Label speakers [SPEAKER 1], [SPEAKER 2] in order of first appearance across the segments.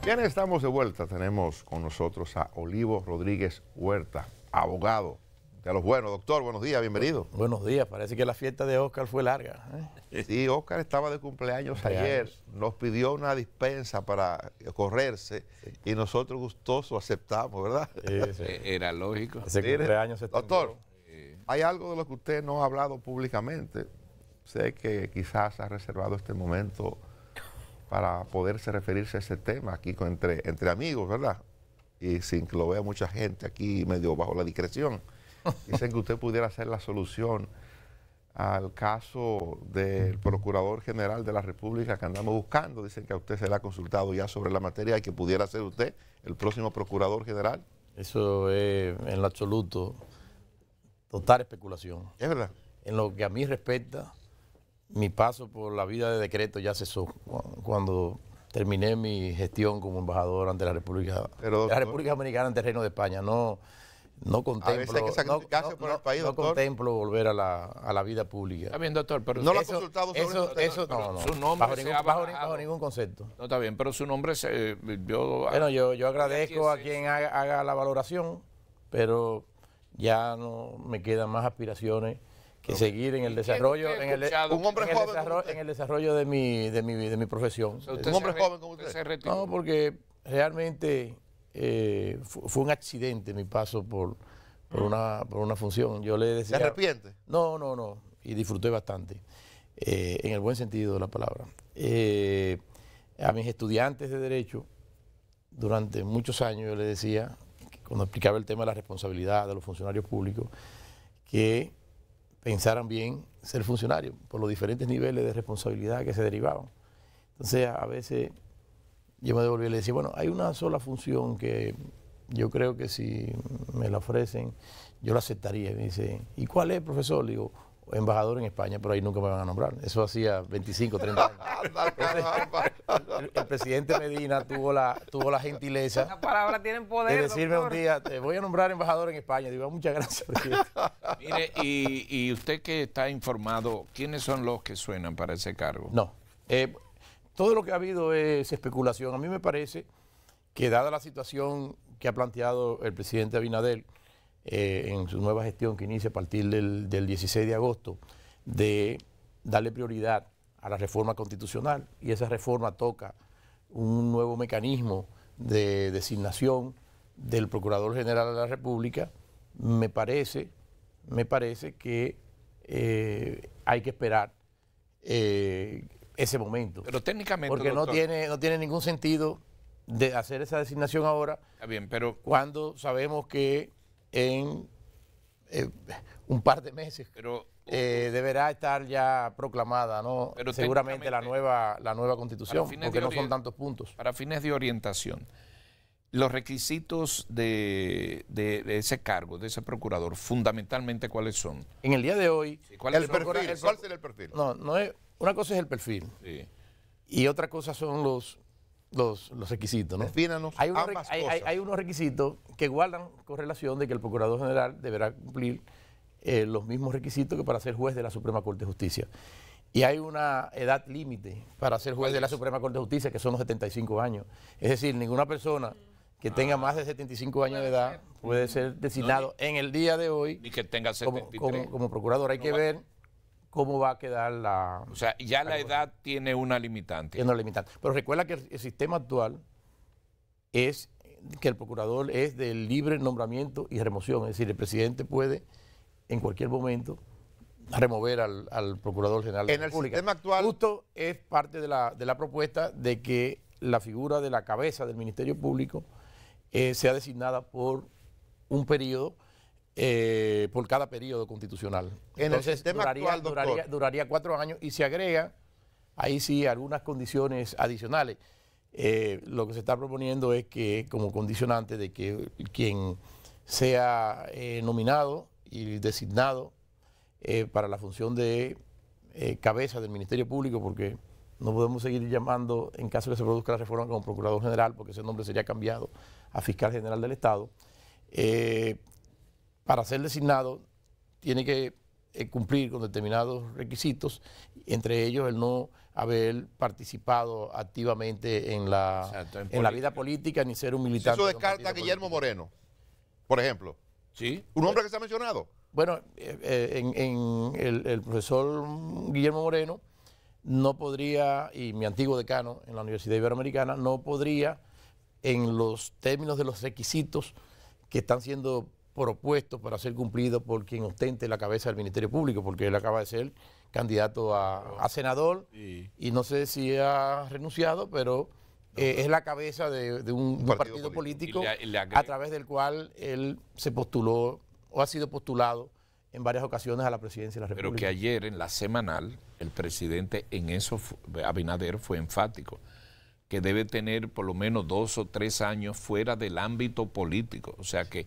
[SPEAKER 1] Bien, estamos de vuelta. Tenemos con nosotros a Olivo Rodríguez Huerta, abogado de los buenos. Doctor, buenos días, bienvenido.
[SPEAKER 2] Buenos días, parece que la fiesta de Oscar fue larga.
[SPEAKER 1] Sí, Oscar estaba de cumpleaños ayer, nos pidió una dispensa para correrse y nosotros gustosos aceptamos, ¿verdad?
[SPEAKER 2] Sí.
[SPEAKER 3] Era lógico.
[SPEAKER 2] Ese cumpleaños se
[SPEAKER 1] Doctor, hay algo de lo que usted no ha hablado públicamente. Sé que quizás ha reservado este momento para poderse referirse a ese tema aquí entre amigos, ¿verdad? Y sin que lo vea mucha gente aquí medio bajo la discreción. Dicen que usted pudiera ser la solución al caso del Procurador General de la República que andamos buscando. Dicen que a usted se le ha consultado ya sobre la materia y que pudiera ser usted el próximo Procurador General.
[SPEAKER 2] Eso es en lo absoluto total especulación.
[SPEAKER 1] ¿Es verdad?
[SPEAKER 2] En lo que a mí respecta, mi paso por la vida de decreto ya cesó cuando terminé mi gestión como embajador ante la República, Dominicana ante el Reino de España. No contemplo,
[SPEAKER 1] a veces hay que sacrificarse por el país,
[SPEAKER 2] no
[SPEAKER 1] doctor.
[SPEAKER 2] contemplo volver a la vida pública.
[SPEAKER 3] Está bien, doctor, pero
[SPEAKER 1] no lo ha consultado sobre
[SPEAKER 2] eso no,
[SPEAKER 3] su nombre
[SPEAKER 2] bajo ningún concepto.
[SPEAKER 3] No, está bien, pero su nombre yo
[SPEAKER 2] agradezco a quien haga la valoración, pero ya no me quedan más aspiraciones que seguir en el desarrollo, en el desarrollo de mi profesión.
[SPEAKER 1] ¿Un hombre joven como usted?
[SPEAKER 2] No, porque realmente fue un accidente mi paso por una función. Yo le decía,
[SPEAKER 1] ¿Se arrepiente?
[SPEAKER 2] No, y disfruté bastante, en el buen sentido de la palabra. A mis estudiantes de Derecho, durante muchos años yo les decía, cuando explicaba el tema de la responsabilidad de los funcionarios públicos, que pensaran bien ser funcionarios por los diferentes niveles de responsabilidad que se derivaban. Entonces, a veces yo me devolví y le decía, bueno, hay una sola función que yo creo que si me la ofrecen, yo la aceptaría. Y me dice, ¿y cuál es, profesor? Le digo, embajador en España, pero ahí nunca me van a nombrar. Eso hacía 25, 30 años. Entonces, el presidente Medina tuvo la gentileza de decirme un día, te voy a nombrar embajador en España. Digo, muchas gracias, presidente.
[SPEAKER 3] Mire, y usted que está informado, ¿quiénes son los que suenan para ese cargo?
[SPEAKER 2] No. Todo lo que ha habido es especulación. A mí me parece que dada la situación que ha planteado el presidente Abinader en su nueva gestión que inicia a partir del 16 de agosto, de darle prioridad a la reforma constitucional, y esa reforma toca un nuevo mecanismo de designación del Procurador General de la República, me parece que hay que esperar ese momento.
[SPEAKER 3] Pero técnicamente,
[SPEAKER 2] porque
[SPEAKER 3] doctor,
[SPEAKER 2] no tiene ningún sentido de hacer esa designación ahora,
[SPEAKER 3] está bien, pero
[SPEAKER 2] cuando sabemos que en un par de meses deberá estar ya proclamada, ¿no?
[SPEAKER 3] Pero
[SPEAKER 2] seguramente la nueva constitución, porque no son tantos puntos.
[SPEAKER 3] Para fines de orientación, los requisitos de ese cargo, de ese procurador, fundamentalmente, ¿cuáles son?
[SPEAKER 2] En el día de hoy,
[SPEAKER 1] ¿Cuál sería el perfil?
[SPEAKER 2] No es, una cosa es el perfil,
[SPEAKER 3] Sí.
[SPEAKER 2] y otra cosa son los requisitos, ¿no?
[SPEAKER 1] Defínanos ambas cosas.
[SPEAKER 2] Hay unos requisitos que guardan correlación de que el Procurador General deberá cumplir los mismos requisitos que para ser juez de la Suprema Corte de Justicia. Y hay una edad límite para ser juez de la Suprema Corte de Justicia, que son los 75 años. Es decir, ninguna persona que tenga más de 75 años de edad puede ser designado en el día de hoy
[SPEAKER 3] Ni que tenga 73.
[SPEAKER 2] como procurador. Hay que ver cómo va a quedar
[SPEAKER 3] O sea, ya la edad tiene una limitante.
[SPEAKER 2] Pero recuerda que el sistema actual es que el procurador es de libre nombramiento y remoción. Es decir, el presidente puede en cualquier momento remover al Procurador General de la República.
[SPEAKER 1] En el sistema actual,
[SPEAKER 2] justo es parte de la propuesta de que la figura de la cabeza del Ministerio Público sea designada por un periodo, por cada periodo constitucional. Entonces,
[SPEAKER 1] en el sistema actual, doctor,
[SPEAKER 2] duraría 4 años y se agrega, ahí sí, algunas condiciones adicionales. Lo que se está proponiendo es que, como condicionante de que quien sea nominado y designado para la función de cabeza del Ministerio Público, porque no podemos seguir llamando, en caso de que se produzca la reforma, como Procurador General, porque ese nombre sería cambiado a Fiscal General del Estado. Para ser designado tiene que cumplir con determinados requisitos, entre ellos el no haber participado activamente en la vida política ni ser un militante.
[SPEAKER 1] Eso descarta a Guillermo Moreno, por ejemplo.
[SPEAKER 3] Sí.
[SPEAKER 1] Un hombre que se ha mencionado.
[SPEAKER 2] Bueno, el profesor Guillermo Moreno no podría, y mi antiguo decano en la Universidad Iberoamericana, no podría, en los términos de los requisitos que están siendo propuestos para ser cumplidos por quien ostente la cabeza del Ministerio Público, porque él acaba de ser candidato a senador y no sé si ha renunciado, pero es la cabeza de un partido político a través del cual él se postuló o ha sido postulado en varias ocasiones a la presidencia de la República.
[SPEAKER 3] Pero que ayer en la semanal el presidente en eso, Abinader, fue enfático, que debe tener por lo menos 2 o 3 años fuera del ámbito político. O sea que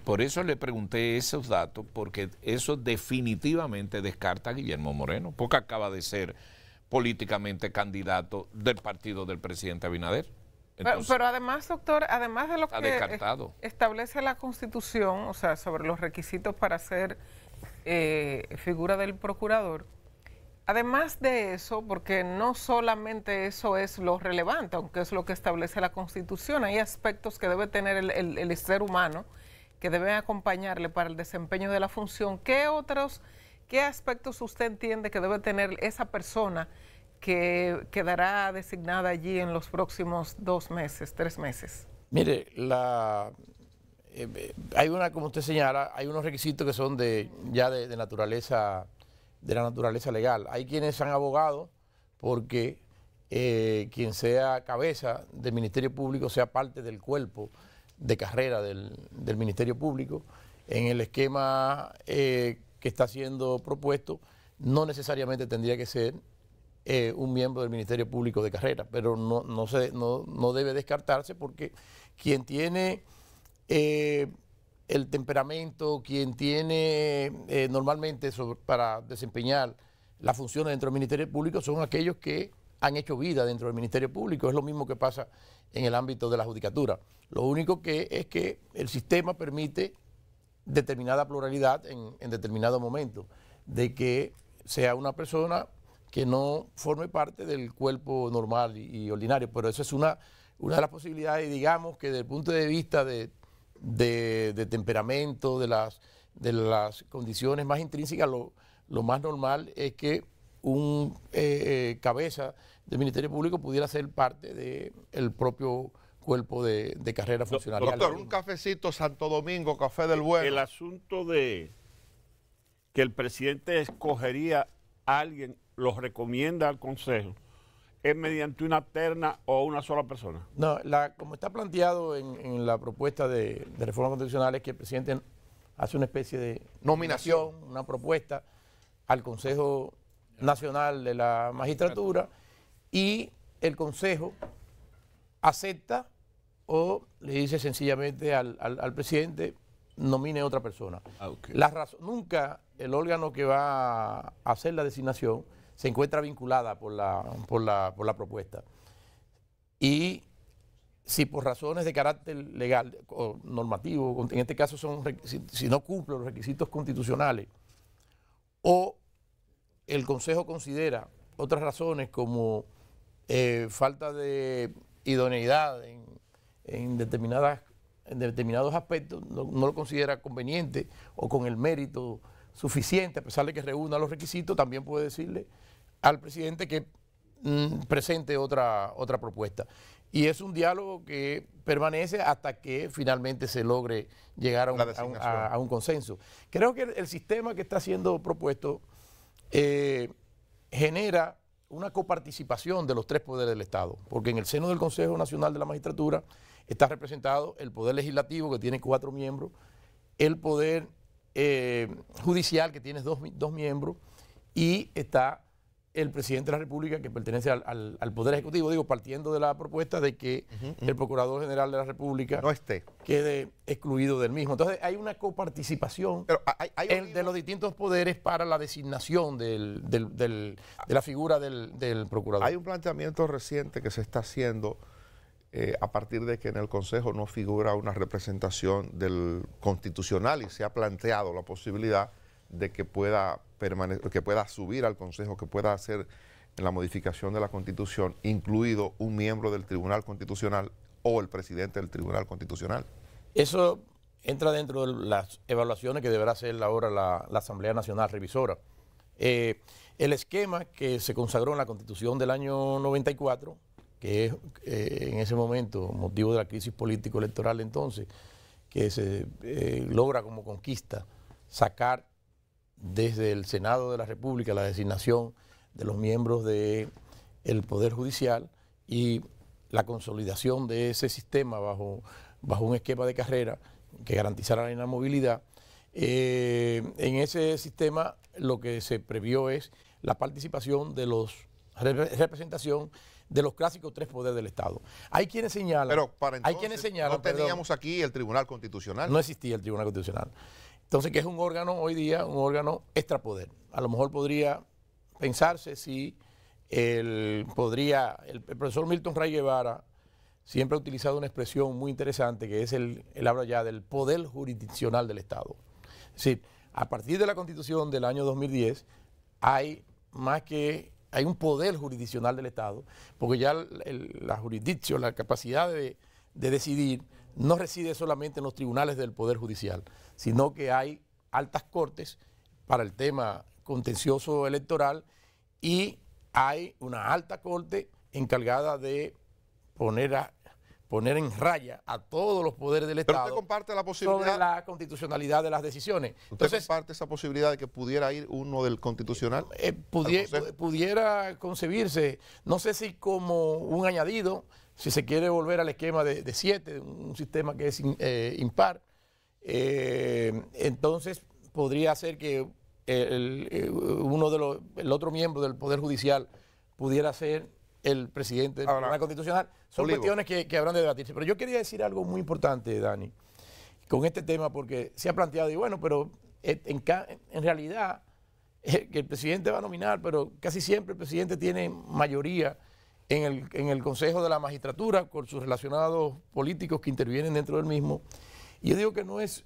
[SPEAKER 3] por eso le pregunté esos datos, porque eso definitivamente descarta a Guillermo Moreno, porque acaba de ser políticamente candidato del partido del presidente Abinader. Entonces,
[SPEAKER 4] pero además, doctor, además de lo que establece la Constitución, o sea, sobre los requisitos para ser figura del procurador, además de eso, porque no solamente eso es lo relevante, aunque es lo que establece la Constitución, hay aspectos que debe tener el ser humano que deben acompañarle para el desempeño de la función. ¿Qué aspectos usted entiende que debe tener esa persona que quedará designada allí en los próximos 2 meses, 3 meses?
[SPEAKER 2] Mire, hay como usted señala, hay unos requisitos que son de la naturaleza legal. Hay quienes han abogado porque quien sea cabeza del Ministerio Público sea parte del cuerpo de carrera del Ministerio Público. En el esquema que está siendo propuesto, no necesariamente tendría que ser un miembro del Ministerio Público de carrera, pero no debe descartarse, porque quien tiene el temperamento, quien tiene normalmente para desempeñar las funciones dentro del Ministerio Público son aquellos que han hecho vida dentro del Ministerio Público. Es lo mismo que pasa en el ámbito de la judicatura. Lo único que es que el sistema permite determinada pluralidad en determinado momento, de que sea una persona que no forme parte del cuerpo normal y ordinario, pero eso es una de las posibilidades, digamos que desde el punto de vista de temperamento, de las condiciones más intrínsecas, lo más normal es que un cabeza del Ministerio Público pudiera ser parte del propio cuerpo de carrera funcionarial.
[SPEAKER 1] Doctor, un cafecito Santo Domingo, café del bueno.
[SPEAKER 5] El asunto de que el presidente escogería a alguien, lo recomienda al Consejo, ¿es mediante una terna o una sola persona?
[SPEAKER 2] No, como está planteado en la propuesta de reforma constitucional, es que el presidente hace una especie de nominación, una propuesta al Consejo Nacional de la Magistratura, y el Consejo acepta o le dice sencillamente al presidente, nomine a otra persona.
[SPEAKER 5] Okay.
[SPEAKER 2] Nunca el órgano que va a hacer la designación se encuentra vinculada por la propuesta. Y si por razones de carácter legal o normativo, en este caso si no cumple los requisitos constitucionales, o el Consejo considera otras razones como falta de idoneidad en determinados aspectos, no lo considera conveniente o con el mérito suficiente, a pesar de que reúna los requisitos, también puede decirle al presidente que presente otra propuesta. Y es un diálogo que permanece hasta que finalmente se logre llegar a un consenso. Creo que el sistema que está siendo propuesto genera una coparticipación de los 3 poderes del Estado, porque en el seno del Consejo Nacional de la Magistratura está representado el Poder Legislativo, que tiene 4 miembros, el Poder Judicial, que tiene 2 miembros, y está el Presidente de la República, que pertenece al Poder Ejecutivo, digo, partiendo de la propuesta de que el Procurador General de la República quede excluido del mismo. Entonces hay una coparticipación de los distintos poderes para la designación de la figura del Procurador.
[SPEAKER 1] Hay un planteamiento reciente que se está haciendo a partir de que en el Consejo no figura una representación del constitucional, y se ha planteado la posibilidad de que pueda que pueda subir al Consejo, que pueda hacer la modificación de la Constitución, incluido un miembro del Tribunal Constitucional o el presidente del Tribunal Constitucional?
[SPEAKER 2] Eso entra dentro de las evaluaciones que deberá hacer ahora la Asamblea Nacional Revisora. El esquema que se consagró en la Constitución del año 94, que es en ese momento, motivo de la crisis político-electoral entonces, que se logra como conquista sacar desde el Senado de la República la designación de los miembros del Poder Judicial y la consolidación de ese sistema bajo un esquema de carrera que garantizara la inamovilidad. En ese sistema lo que se previó es la participación de representación de los clásicos tres poderes del Estado. Hay quienes señalan...
[SPEAKER 1] Pero para entonces no teníamos aquí el Tribunal Constitucional.
[SPEAKER 2] No existía el Tribunal Constitucional. Entonces, que es un órgano hoy día, un órgano extrapoder. A lo mejor podría pensarse si el profesor Milton Ray Guevara siempre ha utilizado una expresión muy interesante que es él habla ya del poder jurisdiccional del Estado. Es decir, a partir de la Constitución del año 2010 hay un poder jurisdiccional del Estado, porque ya la jurisdicción, la capacidad de decidir, no reside solamente en los tribunales del Poder Judicial, sino que hay altas cortes para el tema contencioso electoral y hay una alta corte encargada de poner en raya a todos los poderes del Estado.
[SPEAKER 1] Pero usted comparte la posibilidad
[SPEAKER 2] sobre la constitucionalidad de las decisiones.
[SPEAKER 1] ¿Usted comparte esa posibilidad de que pudiera ir uno del Constitucional?
[SPEAKER 2] Pudiera concebirse, no sé si como un añadido, si se quiere volver al esquema de 7, un sistema que es impar, entonces podría ser que el otro miembro del Poder Judicial pudiera ser el presidente del Tribunal Constitucional. Son cuestiones que habrán de debatirse. Pero yo quería decir algo muy importante, Dani, con este tema, porque se ha planteado, y bueno, pero en realidad que el presidente va a nominar, pero casi siempre el presidente tiene mayoría en el Consejo de la Magistratura con sus relacionados políticos que intervienen dentro del mismo. Y yo digo que no es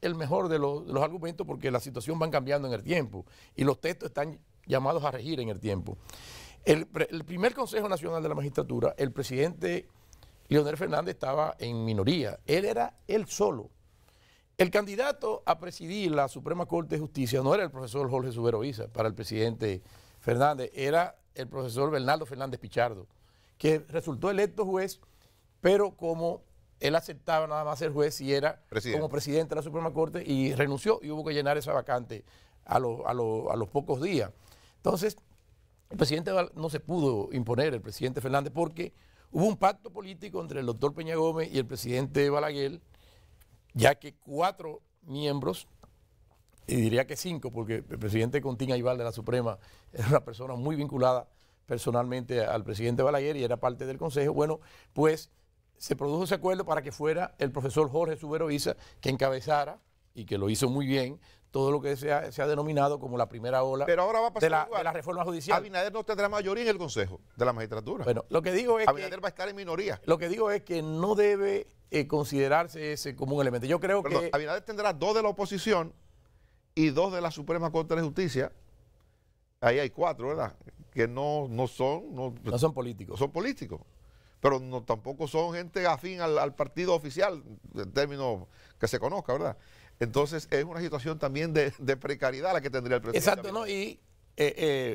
[SPEAKER 2] el mejor de los argumentos, porque la situación va cambiando en el tiempo y los textos están llamados a regir en el tiempo. El primer Consejo Nacional de la Magistratura, el presidente Leonel Fernández estaba en minoría. Él era él solo. El candidato a presidir la Suprema Corte de Justicia no era el profesor Jorge Subero Isa para el presidente Fernández, era el profesor Bernardo Fernández Pichardo, que resultó electo juez, pero como él aceptaba nada más ser juez y era como presidente de la Suprema Corte, y renunció y hubo que llenar esa vacante a los pocos días. Entonces, el presidente no se pudo imponer, el presidente Fernández, porque hubo un pacto político entre el doctor Peña Gómez y el presidente Balaguer, ya que 4 miembros, y diría que 5, porque el presidente Contín Aybar de la Suprema era una persona muy vinculada personalmente al presidente Balaguer y era parte del Consejo. Bueno, pues se produjo ese acuerdo para que fuera el profesor Jorge Subero Isa que encabezara, y que lo hizo muy bien, todo lo que se ha denominado como la primera ola.
[SPEAKER 1] Pero ahora va a pasar
[SPEAKER 2] de la reforma judicial.
[SPEAKER 1] Abinader no tendrá mayoría en el Consejo de la Magistratura.
[SPEAKER 2] Bueno, lo que digo es
[SPEAKER 1] Abinader va a estar en minoría.
[SPEAKER 2] Lo que digo es que no debe considerarse ese como un elemento. Yo creo que
[SPEAKER 1] Abinader tendrá 2 de la oposición y 2 de la Suprema Corte de Justicia. Ahí hay 4, ¿verdad? Que no son políticos. Son políticos. Pero tampoco son gente afín al partido oficial, en términos que se conozca, ¿verdad? Entonces es una situación también de precariedad la que tendría el presidente.
[SPEAKER 2] Exacto, ¿no? Y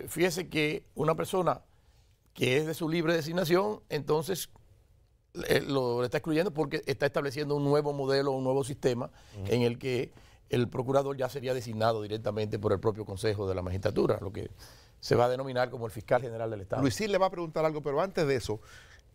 [SPEAKER 2] fíjese que una persona que es de su libre designación, entonces lo está excluyendo porque está estableciendo un nuevo modelo, un nuevo sistema en el que el procurador ya sería designado directamente por el propio Consejo de la Magistratura, lo que se va a denominar como el fiscal general del Estado.
[SPEAKER 1] Luisín le va a preguntar algo, pero antes de eso,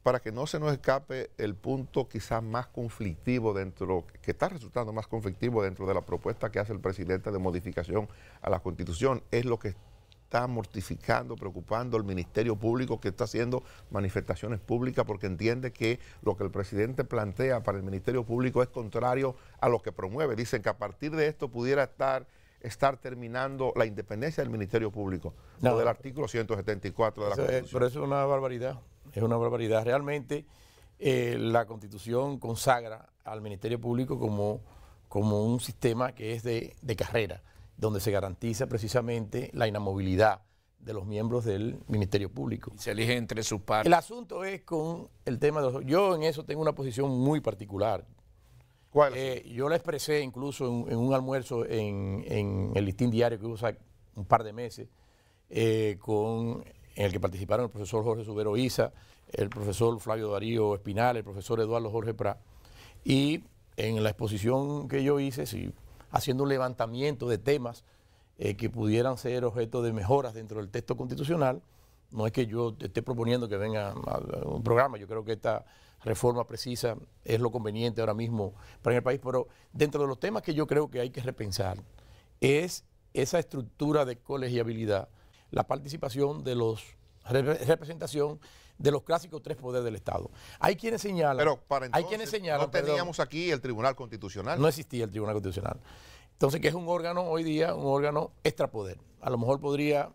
[SPEAKER 1] para que no se nos escape el punto quizás más conflictivo que está resultando más conflictivo dentro de la propuesta que hace el presidente de modificación a la Constitución, es lo que está mortificando, preocupando al Ministerio Público, que está haciendo manifestaciones públicas porque entiende que lo que el presidente plantea para el Ministerio Público es contrario a lo que promueve. Dicen que a partir de esto pudiera estar terminando la independencia del Ministerio Público, no, del artículo 174 de la Constitución.
[SPEAKER 2] Pero eso es una barbaridad. Es una barbaridad. Realmente la Constitución consagra al Ministerio Público como un sistema que es de carrera. donde se garantiza precisamente la inamovilidad de los miembros del Ministerio Público.
[SPEAKER 3] Y se elige entre sus pares.
[SPEAKER 2] El asunto es con el tema de los... Yo en eso tengo una posición muy particular.
[SPEAKER 1] ¿Cuál?
[SPEAKER 2] Yo la expresé incluso en un almuerzo en el Listín Diario que hubo hace un par de meses, en el que participaron el profesor Jorge Subero Isa, el profesor Flavio Darío Espinal, el profesor Eduardo Jorge Prat, y en la exposición que yo hice, sí, haciendo un levantamiento de temas que pudieran ser objeto de mejoras dentro del texto constitucional. No es que yo esté proponiendo que venga a un programa, yo creo que esta reforma precisa es lo conveniente ahora mismo para el país, pero dentro de los temas que yo creo que hay que repensar es esa estructura de colegiabilidad, la participación de los representación de los clásicos tres poderes del Estado. Hay quienes señalan...
[SPEAKER 1] Pero para entonces no teníamos aquí el Tribunal Constitucional.
[SPEAKER 2] No existía el Tribunal Constitucional. Entonces, que es un órgano hoy día, un órgano extrapoder. A lo mejor podría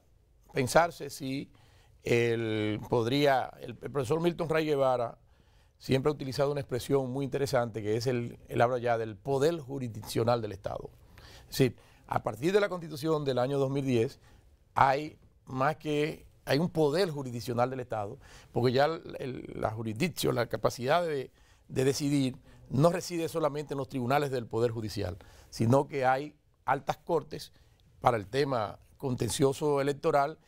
[SPEAKER 2] pensarse si el profesor Milton Ray Guevara siempre ha utilizado una expresión muy interesante que es él habla ya del poder jurisdiccional del Estado. Es decir, a partir de la Constitución del año 2010 hay un poder jurisdiccional del Estado, porque ya la jurisdicción, la capacidad de decidir, no reside solamente en los tribunales del Poder Judicial, sino que hay altas cortes para el tema contencioso electoral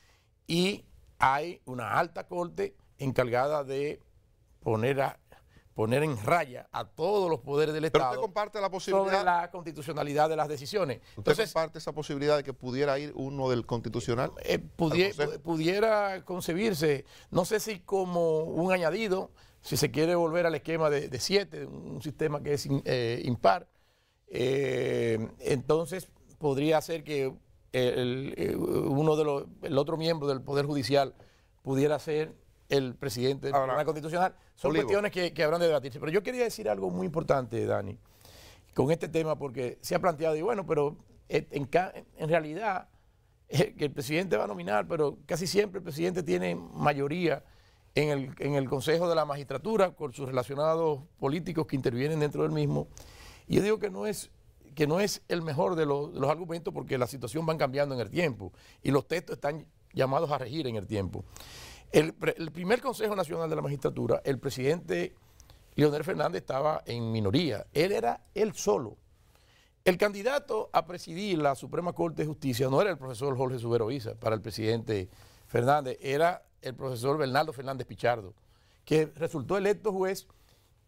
[SPEAKER 2] y hay una alta corte encargada de poner en raya a todos los poderes del Estado.
[SPEAKER 1] Pero usted comparte la posibilidad
[SPEAKER 2] sobre la constitucionalidad de las decisiones.
[SPEAKER 1] ¿Usted comparte esa posibilidad de que pudiera ir uno del Constitucional?
[SPEAKER 2] Pudiera concebirse, no sé si como un añadido, si se quiere volver al esquema de 7, un sistema que es impar, entonces podría ser que el otro miembro del Poder Judicial pudiera ser el presidente del Tribunal Constitucional. Son cuestiones que habrán de debatirse. Pero yo quería decir algo muy importante, Dani, con este tema, porque se ha planteado, y bueno, pero en realidad que el presidente va a nominar, pero casi siempre el presidente tiene mayoría en el Consejo de la Magistratura con sus relacionados políticos que intervienen dentro del mismo. Y yo digo que no es el mejor de los argumentos, porque la situación va cambiando en el tiempo y los textos están llamados a regir en el tiempo. El primer Consejo Nacional de la Magistratura, el presidente Leonel Fernández estaba en minoría. Él era él solo. El candidato a presidir la Suprema Corte de Justicia no era el profesor Jorge Subero Isa para el presidente Fernández, era el profesor Bernardo Fernández Pichardo, que resultó electo juez,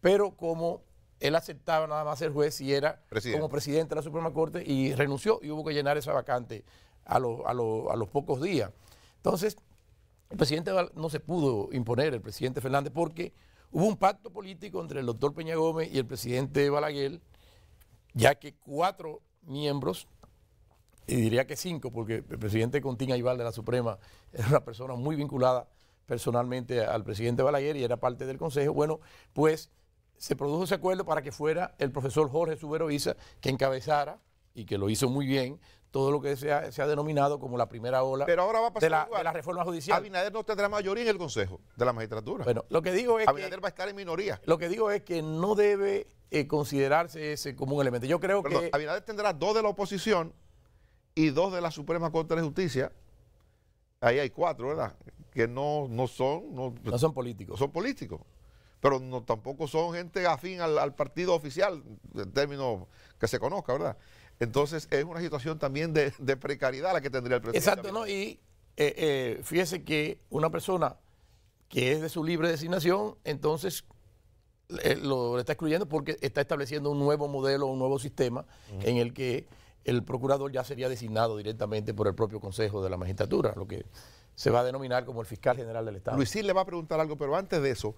[SPEAKER 2] pero como él aceptaba nada más ser juez y era como presidente de la Suprema Corte, y renunció y hubo que llenar esa vacante a los pocos días. Entonces, el presidente no se pudo imponer, el presidente Fernández, porque hubo un pacto político entre el doctor Peña Gómez y el presidente Balaguer, ya que 4 miembros, y diría que 5, porque el presidente Contín Aybar de la Suprema era una persona muy vinculada personalmente al presidente Balaguer y era parte del Consejo. Bueno, pues se produjo ese acuerdo para que fuera el profesor Jorge Subero Isa que encabezara, y que lo hizo muy bien, todo lo que se ha denominado como la primera ola.
[SPEAKER 1] Pero ahora va a pasar
[SPEAKER 2] de la reforma judicial.
[SPEAKER 1] Abinader no tendrá mayoría en el Consejo de la Magistratura.
[SPEAKER 2] Bueno, lo que digo es
[SPEAKER 1] Abinader va a estar en minoría.
[SPEAKER 2] Lo que digo es que no debe considerarse ese como un elemento. Yo creo que
[SPEAKER 1] Abinader tendrá 2 de la oposición y 2 de la Suprema Corte de Justicia. Ahí hay 4, ¿verdad? Que no son políticos. Son políticos. Pero tampoco son gente afín al partido oficial, en términos que se conozca, ¿verdad? Entonces es una situación también de precariedad la que tendría el presidente.
[SPEAKER 2] Exacto, ¿no? Y fíjese que una persona que es de su libre designación, entonces lo está excluyendo porque está estableciendo un nuevo modelo, un nuevo sistema en el que el procurador ya sería designado directamente por el propio Consejo de la Magistratura, lo que se va a denominar como el fiscal general del Estado.
[SPEAKER 1] Luisín le va a preguntar algo, pero antes de eso,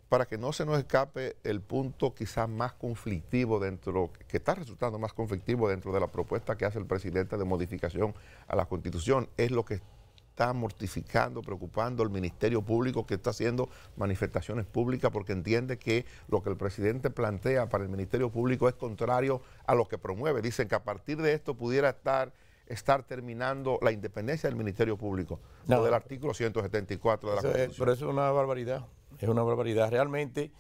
[SPEAKER 1] para que no se nos escape el punto quizás más conflictivo que está resultando más conflictivo dentro de la propuesta que hace el presidente de modificación a la Constitución, es lo que está mortificando, preocupando al Ministerio Público, que está haciendo manifestaciones públicas porque entiende que lo que el presidente plantea para el Ministerio Público es contrario a lo que promueve. Dicen que a partir de esto pudiera estar terminando la independencia del Ministerio Público, no, del artículo 174 de la Constitución.
[SPEAKER 2] Pero eso es una barbaridad. Es una barbaridad. Realmente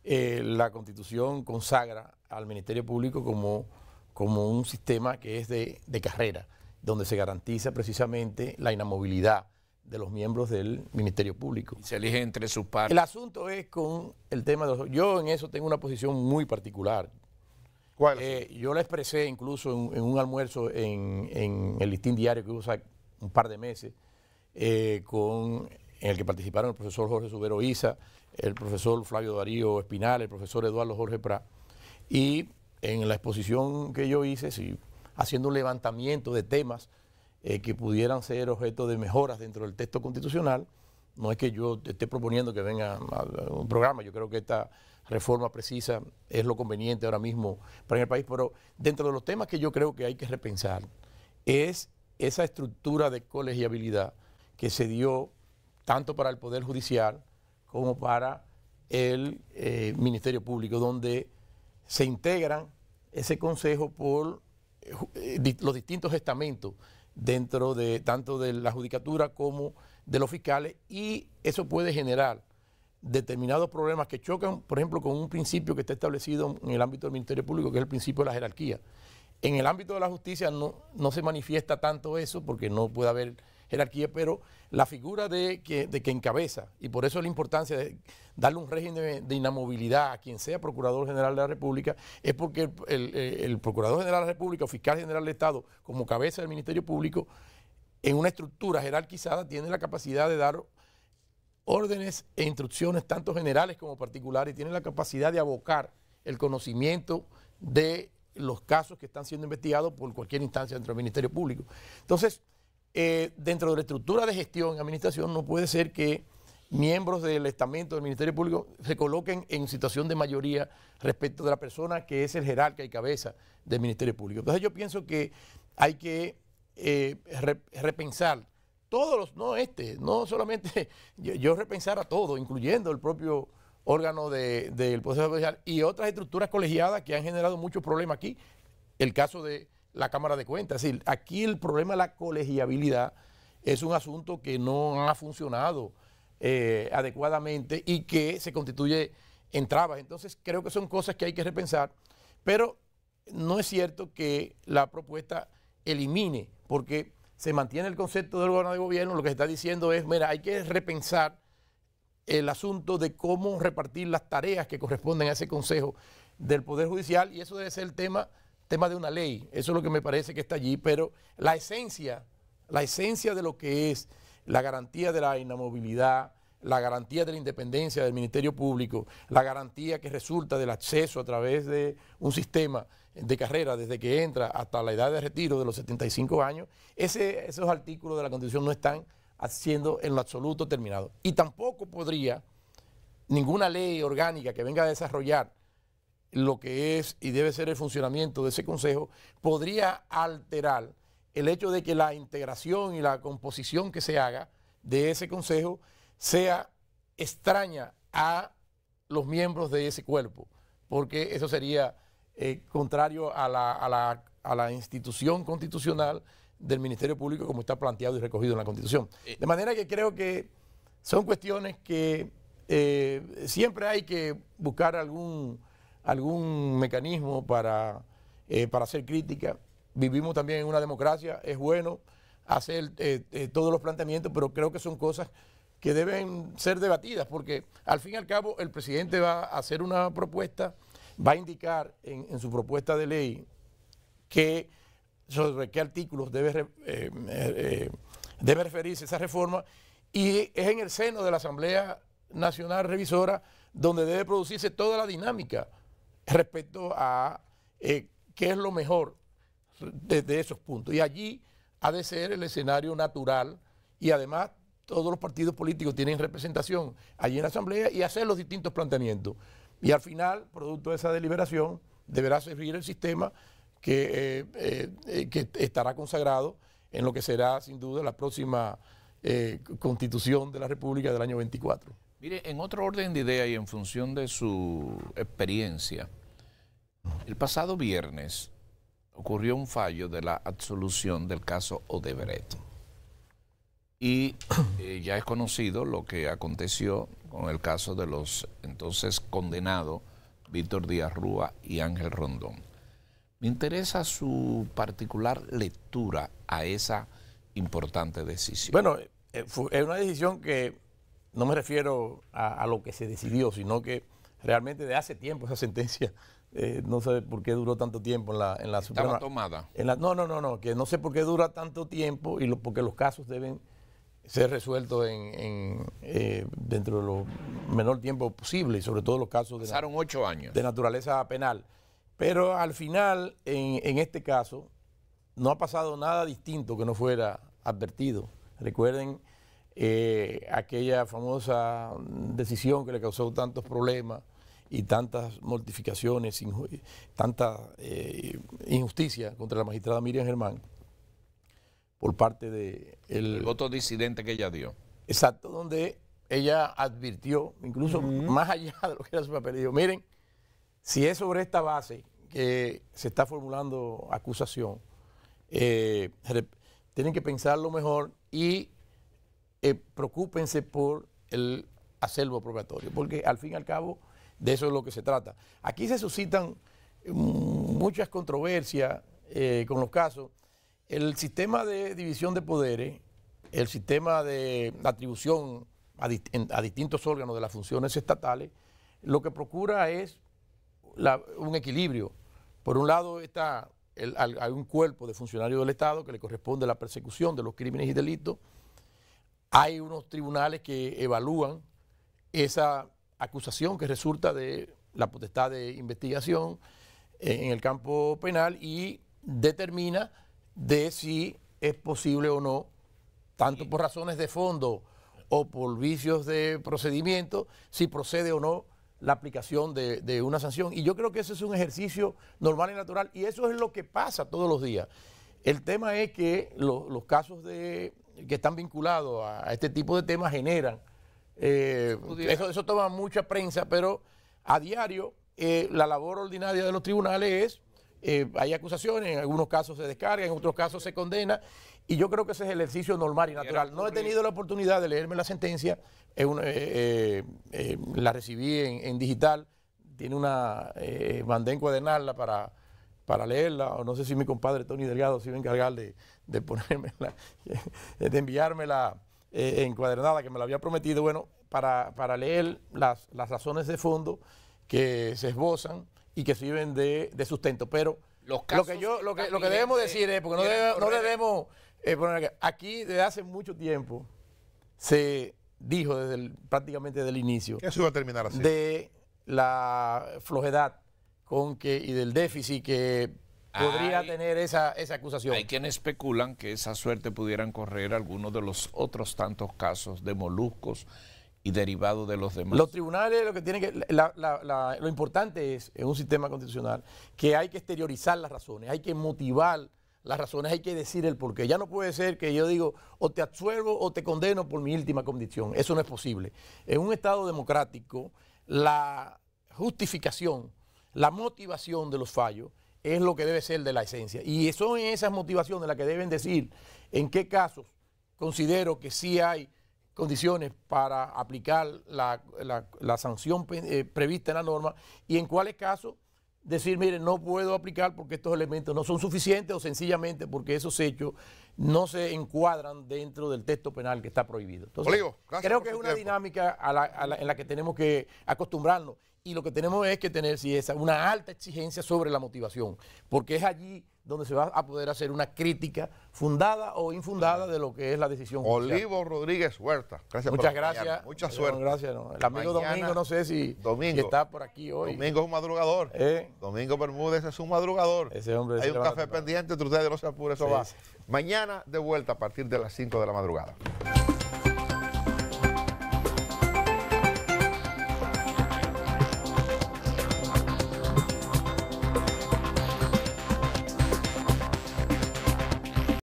[SPEAKER 2] la Constitución consagra al Ministerio Público como un sistema que es de carrera. donde se garantiza precisamente la inamovilidad de los miembros del Ministerio Público.
[SPEAKER 3] Y se elige entre sus pares.
[SPEAKER 2] El asunto es con el tema de los... Yo en eso tengo una posición muy particular.
[SPEAKER 1] ¿Cuál?
[SPEAKER 2] Yo la expresé incluso en un almuerzo en el Listín Diario que hubo hace un par de meses, en el que participaron el profesor Jorge Subero Isa, el profesor Flavio Darío Espinal, el profesor Eduardo Jorge Prat, y en la exposición que yo hice, sí, haciendo un levantamiento de temas que pudieran ser objeto de mejoras dentro del texto constitucional. No es que yo esté proponiendo que venga a un programa, yo creo que esta reforma precisa es lo conveniente ahora mismo para el país, pero dentro de los temas que yo creo que hay que repensar es esa estructura de colegiabilidad que se dio tanto para el Poder Judicial como para el Ministerio Público, donde se integran ese consejo por los distintos estamentos dentro de tanto de la judicatura como de los fiscales, y eso puede generar determinados problemas que chocan, por ejemplo, con un principio que está establecido en el ámbito del Ministerio Público, que es el principio de la jerarquía. En el ámbito de la justicia no se manifiesta tanto eso, porque no puede haber jerarquía, pero la figura de que encabeza, y por eso la importancia de darle un régimen de inamovilidad a quien sea Procurador General de la República, es porque el Procurador General de la República o Fiscal General del Estado, como cabeza del Ministerio Público, en una estructura jerarquizada, tiene la capacidad de dar órdenes e instrucciones tanto generales como particulares, y tiene la capacidad de abocar el conocimiento de los casos que están siendo investigados por cualquier instancia dentro del Ministerio Público. Entonces, dentro de la estructura de gestión y administración, no puede ser que miembros del estamento del Ministerio Público se coloquen en situación de mayoría respecto de la persona que es el jerarca y cabeza del Ministerio Público. Entonces yo pienso que hay que repensar todos los, no solamente yo repensar a todo, incluyendo el propio órgano del Poder Judicial y otras estructuras colegiadas que han generado muchos problemas aquí. El caso de la Cámara de Cuentas, es decir, aquí el problema de la colegiabilidad es un asunto que no ha funcionado adecuadamente y que se constituye en trabas. Entonces creo que son cosas que hay que repensar, pero no es cierto que la propuesta elimine, porque se mantiene el concepto del órgano de gobierno. Lo que se está diciendo es, mira, hay que repensar el asunto de cómo repartir las tareas que corresponden a ese Consejo del Poder Judicial, y eso debe ser el tema de una ley. Eso es lo que me parece que está allí, pero la esencia de lo que es la garantía de la inamovilidad, la garantía de la independencia del Ministerio Público, la garantía que resulta del acceso a través de un sistema de carrera desde que entra hasta la edad de retiro de los 75 años, esos artículos de la Constitución no están siendo en lo absoluto terminados. Y tampoco podría ninguna ley orgánica que venga a desarrollar lo que es y debe ser el funcionamiento de ese Consejo, podría alterar el hecho de que la integración y la composición que se haga de ese Consejo sea extraña a los miembros de ese cuerpo, porque eso sería contrario a la institución constitucional del Ministerio Público como está planteado y recogido en la Constitución. De manera que creo que son cuestiones que siempre hay que buscar algún mecanismo para hacer crítica. Vivimos también en una democracia, es bueno hacer todos los planteamientos, pero creo que son cosas que deben ser debatidas, porque al fin y al cabo el presidente va a hacer una propuesta, va a indicar en su propuesta de ley sobre qué artículos debe referirse esa reforma, y es en el seno de la Asamblea Nacional Revisora donde debe producirse toda la dinámica respecto a qué es lo mejor de esos puntos. Y allí ha de ser el escenario natural, y además todos los partidos políticos tienen representación allí en la Asamblea y hacer los distintos planteamientos. Y al final, producto de esa deliberación, deberá servir el sistema que estará consagrado en lo que será sin duda la próxima Constitución de la República del año 24.
[SPEAKER 3] Mire, en otro orden de idea y en función de su experiencia, el pasado viernes ocurrió un fallo de la absolución del caso Odebrecht. Y ya es conocido lo que aconteció con el caso de los entonces condenados Víctor Díaz Rúa y Ángel Rondón. Me interesa su particular lectura a esa importante decisión.
[SPEAKER 2] Bueno, es una decisión que no me refiero a lo que se decidió, sino que realmente de hace tiempo esa sentencia, no sé por qué duró tanto tiempo en la Suprema.
[SPEAKER 3] ¿Estaba tomada?
[SPEAKER 2] No, que no sé por qué dura tanto tiempo y porque los casos deben ser resueltos dentro de lo menor tiempo posible, y sobre todo los casos
[SPEAKER 3] pasaron 8 años
[SPEAKER 2] de naturaleza penal. Pero al final, en este caso, no ha pasado nada distinto que no fuera advertido. Recuerden aquella famosa decisión que le causó tantos problemas y tantas mortificaciones, tanta injusticia contra la magistrada Miriam Germán por parte de
[SPEAKER 3] el voto disidente que ella dio.
[SPEAKER 2] Exacto, donde ella advirtió, incluso más allá de lo que era su papel, dijo, miren, si es sobre esta base que se está formulando acusación, tienen que pensarlo mejor y preocúpense por el acervo probatorio, porque al fin y al cabo de eso es lo que se trata. Aquí se suscitan muchas controversias con los casos. El sistema de división de poderes, el sistema de atribución a distintos órganos de las funciones estatales, lo que procura es un equilibrio. Por un lado hay un cuerpo de funcionarios del Estado que le corresponde la persecución de los crímenes y delitos. Hay unos tribunales que evalúan esa acusación que resulta de la potestad de investigación en el campo penal y determina de si es posible o no, tanto por razones de fondo o por vicios de procedimiento, si procede o no la aplicación de una sanción. Y yo creo que ese es un ejercicio normal y natural, y eso es lo que pasa todos los días. El tema es que los casos que están vinculados a este tipo de temas generan, eso toma mucha prensa, pero a diario la labor ordinaria de los tribunales es, hay acusaciones, en algunos casos se descargan, en otros casos se condena, y yo creo que ese es el ejercicio normal y natural. No he tenido la oportunidad de leerme la sentencia, la recibí en digital, tiene mandé encuadernarla para leerla, o no sé si mi compadre Tony Delgado se iba a encargar de ponérmela, de enviármela encuadernada, que me la había prometido, bueno, para leer las razones de fondo que se esbozan y que sirven de sustento. Pero lo que debemos decir es, porque no debemos poner aquí desde hace mucho tiempo se dijo prácticamente desde el inicio
[SPEAKER 1] que eso iba a terminar así,
[SPEAKER 2] de la flojedad y del déficit que podría tener esa acusación.
[SPEAKER 3] Hay quienes especulan que esa suerte pudieran correr algunos de los otros tantos casos de moluscos y derivados de los demás.
[SPEAKER 2] Los tribunales lo que tienen que, lo importante es en un sistema constitucional que hay que exteriorizar las razones, hay que motivar las razones, hay que decir el porqué. Ya no puede ser que yo digo o te absuelvo o te condeno por mi última convicción. Eso no es posible. En un Estado democrático, la justificación, la motivación de los fallos es lo que debe ser de la esencia. Y son esas motivaciones las que deben decir en qué casos considero que sí hay condiciones para aplicar la sanción prevista en la norma y en cuáles casos decir, miren, no puedo aplicar porque estos elementos no son suficientes o sencillamente porque esos hechos no se encuadran dentro del texto penal que está prohibido. Entonces,
[SPEAKER 1] Olivo,
[SPEAKER 2] creo que es una dinámica en la que tenemos que acostumbrarnos y lo que tenemos es que tener una alta exigencia sobre la motivación, porque es allí donde se va a poder hacer una crítica fundada o infundada de lo que es la decisión judicial.
[SPEAKER 1] Olivo Rodríguez Huerta, gracias.
[SPEAKER 2] Muchas gracias.
[SPEAKER 1] Mucha suerte.
[SPEAKER 2] Gracias. El amigo Domingo, no sé si está por aquí hoy.
[SPEAKER 1] Domingo es un madrugador. Domingo Bermúdez es un madrugador.
[SPEAKER 2] Ese hombre
[SPEAKER 1] hay un café pendiente entre ustedes, no se apure, eso va. Sí. Mañana de vuelta a partir de las 5 de la madrugada.